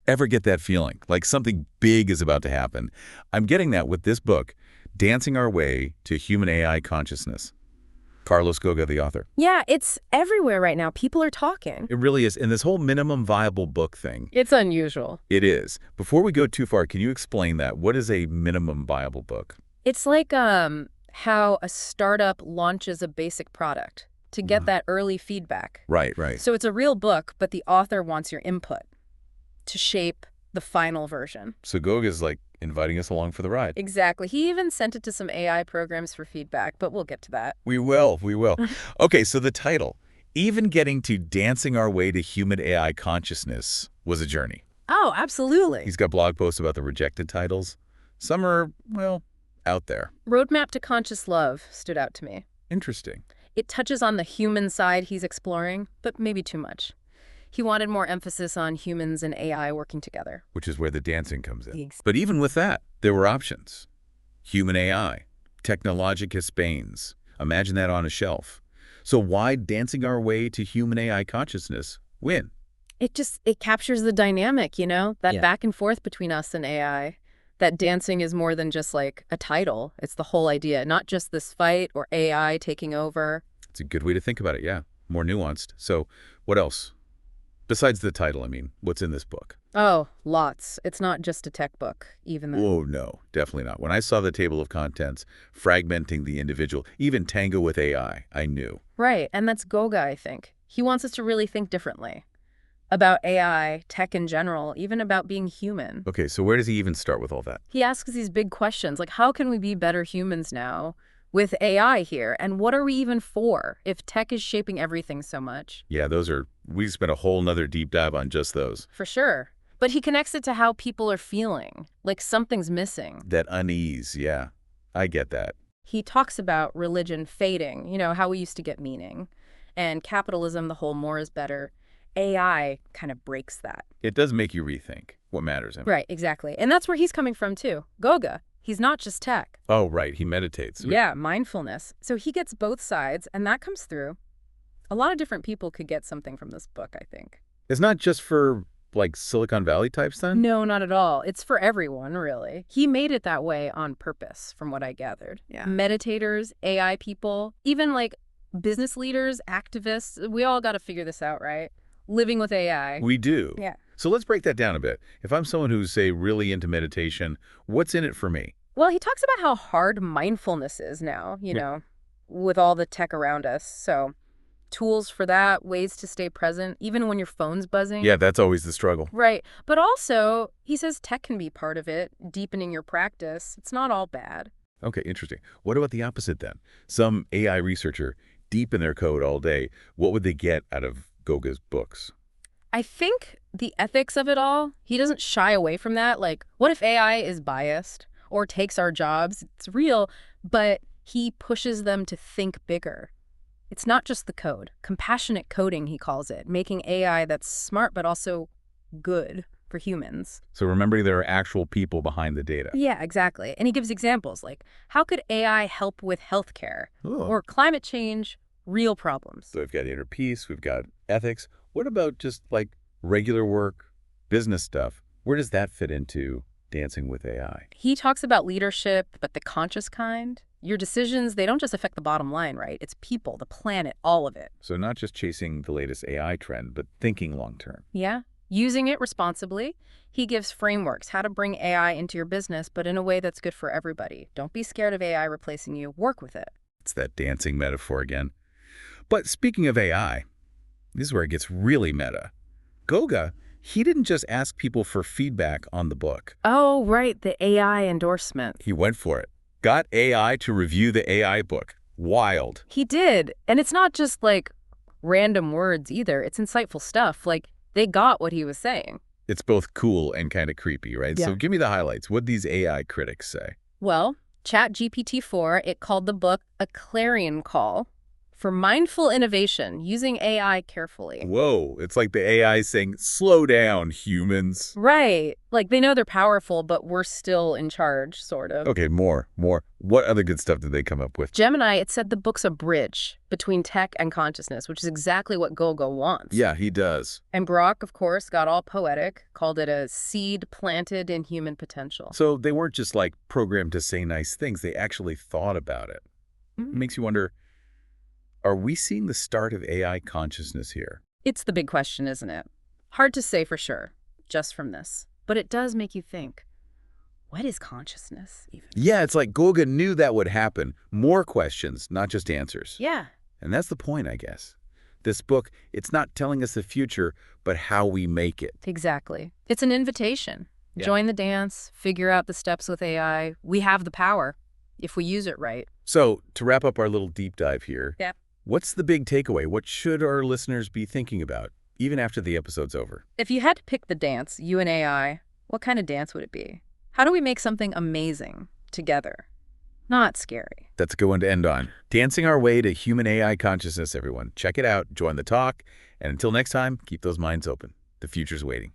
ever get that feeling, like something big is about to happen. I'm getting that with this book, Dancing Our Way to Human AI Consciousness. Carlos Goga, the author. Yeah, it's everywhere right now. People are talking. It really is. And this whole minimum viable book thing. It's unusual. It is. Before we go too far, can you explain that? What is a minimum viable book? It's like how a startup launches a basic product to get that early feedback. Right, right. So it's a real book, but the author wants your input to shape the final version. So Goga's like inviting us along for the ride. Exactly. He even sent it to some AI programs for feedback, but we'll get to that. We will. Okay, so the title, even getting to dancing our way to human AI consciousness, was a journey. Oh, absolutely. He's got blog posts about the rejected titles. Some are, well, out there. Roadmap to Conscious Love stood out to me. Interesting. It touches on the human side he's exploring, but maybe too much. He wanted more emphasis on humans and AI working together. Which is where the dancing comes in. Thanks. But even with that, there were options. Human AI, Technologicus Baines. Imagine that on a shelf. So why dancing our way to human AI consciousness win? It captures the dynamic, that back and forth between us and AI. That dancing is more than just like a title. It's the whole idea, not just this fight or AI taking over. It's a good way to think about it, yeah. More nuanced. So what else? Besides the title, I mean, what's in this book? Oh, lots. It's not just a tech book, even though. Oh, no, definitely not. When I saw the table of contents, fragmenting the individual, even tango with AI, I knew. Right, and that's Goga, I think. He wants us to really think differently about AI, tech in general, even about being human. Okay, so where does he even start with all that? He asks these big questions, like how can we be better humans now with AI here? And what are we even for if tech is shaping everything so much? Yeah, we spent a whole nother deep dive on just those. For sure. But he connects it to how people are feeling, like something's missing. That unease, yeah. I get that. He talks about religion fading, how we used to get meaning. And capitalism, the whole more is better. AI kind of breaks that. It does make you rethink what matters. Right, exactly. And that's where he's coming from, too. Goga. He's not just tech. Oh, right. He meditates. Yeah, mindfulness. So he gets both sides, and that comes through. A lot of different people could get something from this book, I think. It's not just for, like, Silicon Valley types, then? No, not at all. It's for everyone, really. He made it that way on purpose, from what I gathered. Yeah. Meditators, AI people, even, like, business leaders, activists, we all got to figure this out, right? Living with AI. We do. Yeah. So let's break that down a bit. If I'm someone who's, say, really into meditation, what's in it for me? Well, he talks about how hard mindfulness is now, with all the tech around us. So tools for that, ways to stay present, even when your phone's buzzing. Yeah, that's always the struggle. Right. But also, he says tech can be part of it, deepening your practice. It's not all bad. Okay, interesting. What about the opposite then? Some AI researcher, deep in their code all day, what would they get out of Goga's books? I think the ethics of it all, he doesn't shy away from that. Like, what if AI is biased or takes our jobs? It's real, but he pushes them to think bigger. It's not just the code. Compassionate coding, he calls it, making AI that's smart but also good for humans. So remembering there are actual people behind the data. Yeah, exactly. And he gives examples like, how could AI help with healthcare or climate change, real problems? So we've got inner peace, we've got ethics. What about just like regular work, business stuff? Where does that fit into dancing with AI? He talks about leadership, but the conscious kind. Your decisions, they don't just affect the bottom line, right? It's people, the planet, all of it. So not just chasing the latest AI trend, but thinking long term. Yeah. Using it responsibly. He gives frameworks, how to bring AI into your business, but in a way that's good for everybody. Don't be scared of AI replacing you. Work with it. It's that dancing metaphor again. But speaking of AI, this is where it gets really meta. Goga, he didn't just ask people for feedback on the book. Oh, right, the AI endorsement. He went for it. Got AI to review the AI book. Wild. He did. And it's not just like random words either. It's insightful stuff. Like they got what he was saying. It's both cool and kind of creepy, right? Yeah. So give me the highlights. What these AI critics say? Well, ChatGPT-4, it called the book a clarion call for mindful innovation using AI carefully. Whoa, it's like the AI saying, slow down, humans. Right. Like they know they're powerful, but we're still in charge, sort of. Okay, more. What other good stuff did they come up with? Gemini, it said the book's a bridge between tech and consciousness, which is exactly what Gogo wants. Yeah, he does. And Grok, of course, got all poetic, called it a seed planted in human potential. So they weren't just like programmed to say nice things, they actually thought about it. It makes you wonder, are we seeing the start of AI consciousness here? It's the big question, isn't it? Hard to say for sure, just from this. But it does make you think, what is consciousness even? Yeah, it's like Goga knew that would happen. More questions, not just answers. Yeah. And that's the point, I guess. This book, it's not telling us the future, but how we make it. Exactly. It's an invitation. Yeah. Join the dance, figure out the steps with AI. We have the power if we use it right. So, to wrap up our little deep dive here, Yeah. what's the big takeaway? What should our listeners be thinking about, even after the episode's over? If you had to pick the dance, you and AI, what kind of dance would it be? How do we make something amazing together? Not scary. That's a good one to end on. Dancing our way to human AI consciousness, everyone. Check it out, join the talk, and until next time, keep those minds open. The future's waiting.